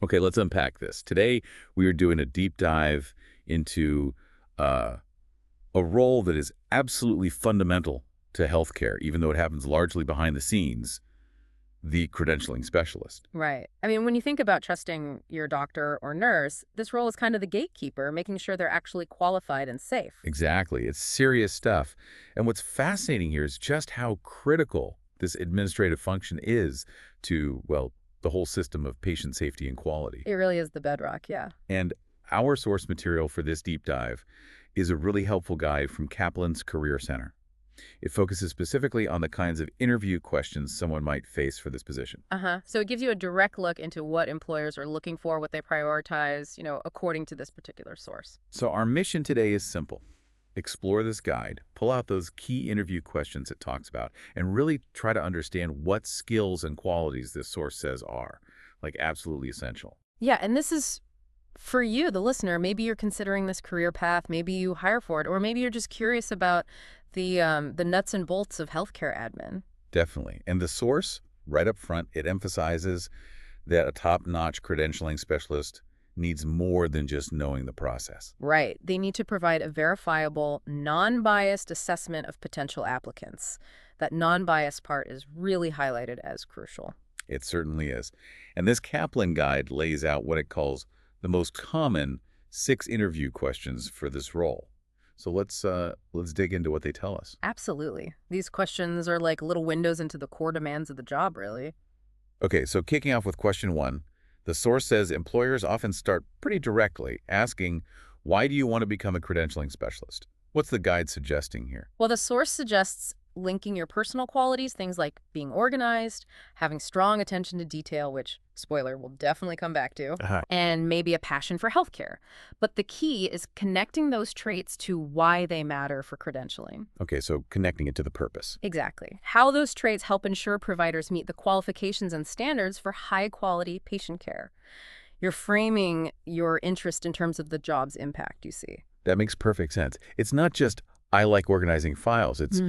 Okay, let's unpack this. Today, we are doing a deep dive into uh, a role that is absolutely fundamental to healthcare, even though it happens largely behind the scenes, the credentialing specialist. Right. I mean, when you think about trusting your doctor or nurse, this role is kind of the gatekeeper, making sure they're actually qualified and safe. Exactly. It's serious stuff. And what's fascinating here is just how critical this administrative function is to, well, the whole system of patient safety and quality. It really is the bedrock, yeah. And our source material for this deep dive is a really helpful guide from Kaplan's Career Center. It focuses specifically on the kinds of interview questions someone might face for this position. So it gives you a direct look into what employers are looking for, what they prioritize, according to this particular source. So our mission today is simple. Explore this guide, pull out those key interview questions it talks about, and really try to understand what skills and qualities this source says are, like, absolutely essential. Yeah, and this is for you, the listener. Maybe you're considering this career path, maybe you hire for it, or maybe you're just curious about the nuts and bolts of healthcare admin. Definitely. And the source, right up front, it emphasizes that a top-notch credentialing specialist needs more than just knowing the process. Right. They need to provide a verifiable, non-biased assessment of potential applicants. That non-biased part is really highlighted as crucial. It certainly is. And this Kaplan guide lays out what it calls the most common 6 interview questions for this role. So let's dig into what they tell us. Absolutely. These questions are like little windows into the core demands of the job, really. Okay, so kicking off with question 1, the source says employers often start pretty directly, asking, why do you want to become a credentialing specialist? What's the guide suggesting here? Well, the source suggests linking your personal qualities, things like being organized, having strong attention to detail, which, spoiler, we'll definitely come back to, and maybe a passion for healthcare. But the key is connecting those traits to why they matter for credentialing. Okay, so connecting it to the purpose. Exactly. How those traits help ensure providers meet the qualifications and standards for high-quality patient care. You're framing your interest in terms of the job's impact, you see. That makes perfect sense. It's not just, I like organizing files. It's,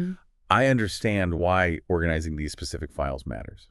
I understand why organizing these specific files matters.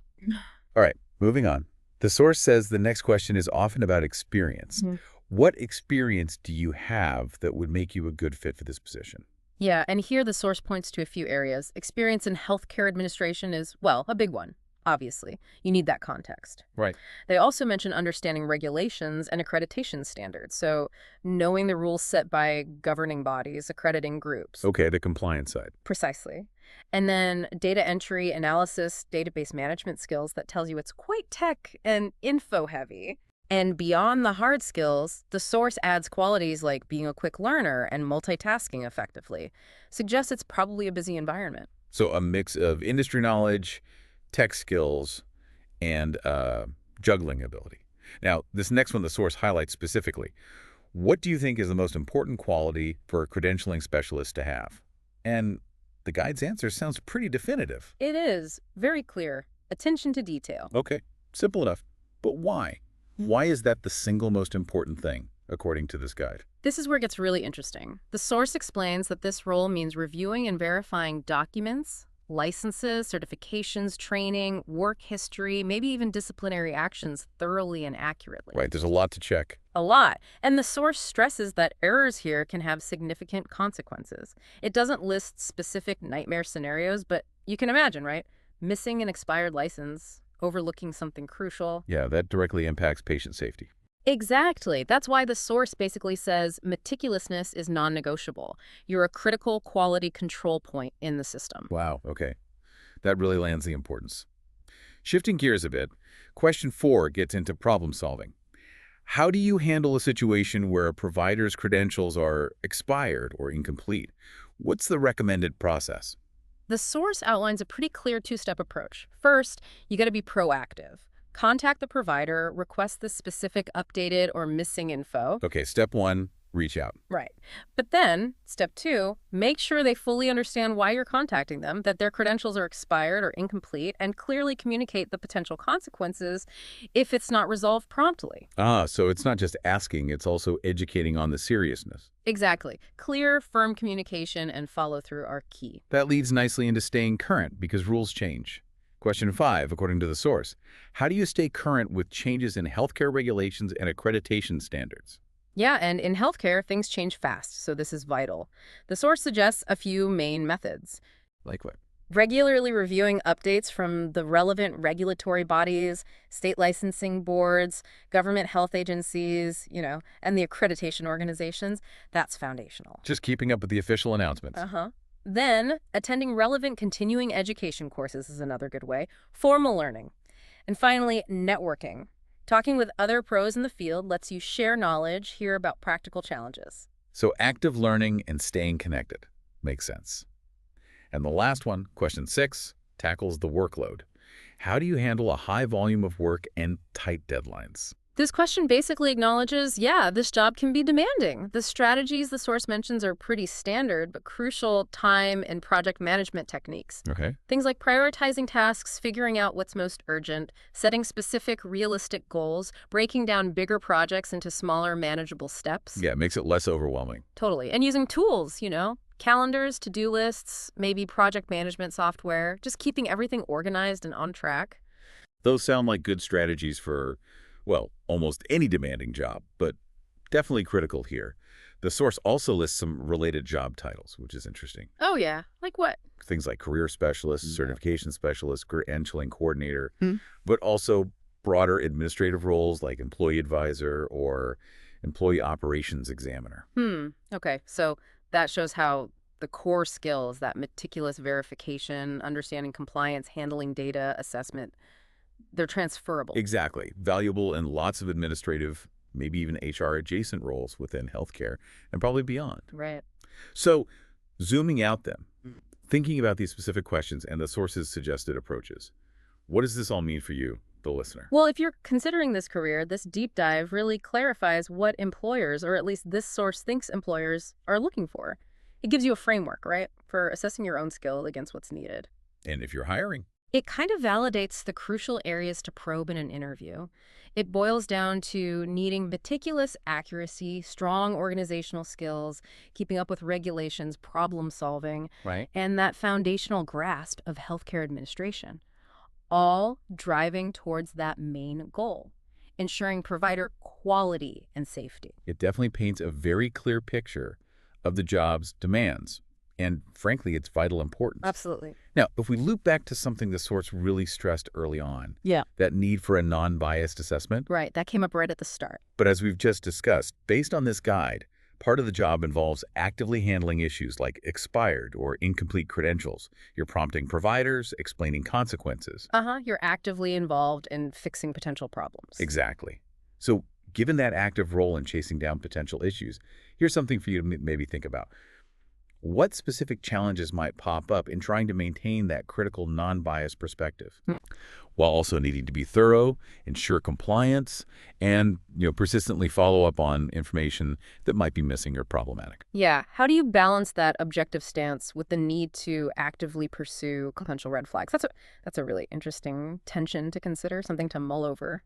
All right, moving on. The source says the next question is often about experience. What experience do you have that would make you a good fit for this position? Yeah, and here the source points to a few areas. Experience in healthcare administration is, well, a big one. Obviously, you need that context. Right. They also mention understanding regulations and accreditation standards, so knowing the rules set by governing bodies, accrediting groups. Okay, the compliance side. Precisely. And then data entry, analysis, database management skills that tells you it's quite tech and info heavy. And beyond the hard skills, the source adds qualities like being a quick learner and multitasking effectively. Suggests it's probably a busy environment. So a mix of industry knowledge, tech skills, and juggling ability. Now, this next one the source highlights specifically. What do you think is the most important quality for a credentialing specialist to have? And the guide's answer sounds pretty definitive. It is very clear. Attention to detail. Okay, simple enough. But why? Why is that the single most important thing, according to this guide? This is where it gets really interesting. The source explains that this role means reviewing and verifying documents, licenses, certifications, training, work history, maybe even disciplinary actions thoroughly and accurately. Right, there's a lot to check. A lot. And the source stresses that errors here can have significant consequences. It doesn't list specific nightmare scenarios, but you can imagine, right? Missing an expired license, overlooking something crucial. Yeah, that directly impacts patient safety. Exactly. That's why the source basically says meticulousness is non-negotiable. You're a critical quality control point in the system. Wow, okay. That really lands the importance. Shifting gears a bit, question 4 gets into problem solving. How do you handle a situation where a provider's credentials are expired or incomplete? What's the recommended process? The source outlines a pretty clear two-step approach. First, you got to be proactive. Contact the provider, request the specific updated or missing info. Okay, step 1, reach out. Right. But then, step 2, make sure they fully understand why you're contacting them, that their credentials are expired or incomplete, and clearly communicate the potential consequences if it's not resolved promptly. So it's not just asking, it's also educating on the seriousness. Exactly. Clear, firm communication and follow-through are key. That leads nicely into staying current because rules change. Question 5, according to the source, how do you stay current with changes in healthcare regulations and accreditation standards? Yeah, and in healthcare, things change fast, so this is vital. The source suggests a few main methods. Like what? Regularly reviewing updates from the relevant regulatory bodies, state licensing boards, government health agencies, and the accreditation organizations, that's foundational. Just keeping up with the official announcements. Uh-huh. Then, attending relevant continuing education courses is another good way. Formal learning. And finally, networking. Talking with other pros in the field lets you share knowledge, hear about practical challenges. So active learning and staying connected makes sense. And the last one, question 6, tackles the workload. How do you handle a high volume of work and tight deadlines? This question basically acknowledges, yeah, this job can be demanding. The strategies the source mentions are pretty standard, but crucial time and project management techniques. Okay. Things like prioritizing tasks, figuring out what's most urgent, setting specific, realistic goals, breaking down bigger projects into smaller, manageable steps. Yeah, it makes it less overwhelming. Totally. And using tools, calendars, to-do lists, maybe project management software, just keeping everything organized and on track. Those sound like good strategies for, well, almost any demanding job, but definitely critical here. The source also lists some related job titles, which is interesting. Oh, yeah. Like what? Things like career specialist, certification specialist, credentialing coordinator, Hmm. but also broader administrative roles like employee advisor or employee operations examiner. Okay, so that shows how the core skills, that meticulous verification, understanding compliance, handling data, assessment, they're transferable. Exactly. Valuable in lots of administrative, maybe even HR-adjacent roles within healthcare and probably beyond. Right. So, zooming out then, thinking about these specific questions and the source's suggested approaches, what does this all mean for you, the listener? Well, if you're considering this career, this deep dive really clarifies what employers, or at least this source thinks employers, are looking for. It gives you a framework, right, for assessing your own skill against what's needed. And if you're hiring, It kind of validates the crucial areas to probe in an interview. It boils down to needing meticulous accuracy, strong organizational skills, keeping up with regulations, problem solving, right? and that foundational grasp of healthcare administration, all driving towards that main goal, ensuring provider quality and safety. It definitely paints a very clear picture of the job's demands and, frankly, its vital importance. Absolutely. Now, if we loop back to something the source really stressed early on, Yeah. that need for a non-biased assessment, Right. That came up right at the start. but as we've just discussed, based on this guide, part of the job involves actively handling issues like expired or incomplete credentials. You're prompting providers, explaining consequences. You're actively involved in fixing potential problems. Exactly. So given that active role in chasing down potential issues, here's something for you to maybe think about. What specific challenges might pop up in trying to maintain that critical non-biased perspective, while also needing to be thorough, ensure compliance, and persistently follow up on information that might be missing or problematic? Yeah. How do you balance that objective stance with the need to actively pursue potential red flags? That's a really interesting tension to consider, something to mull over.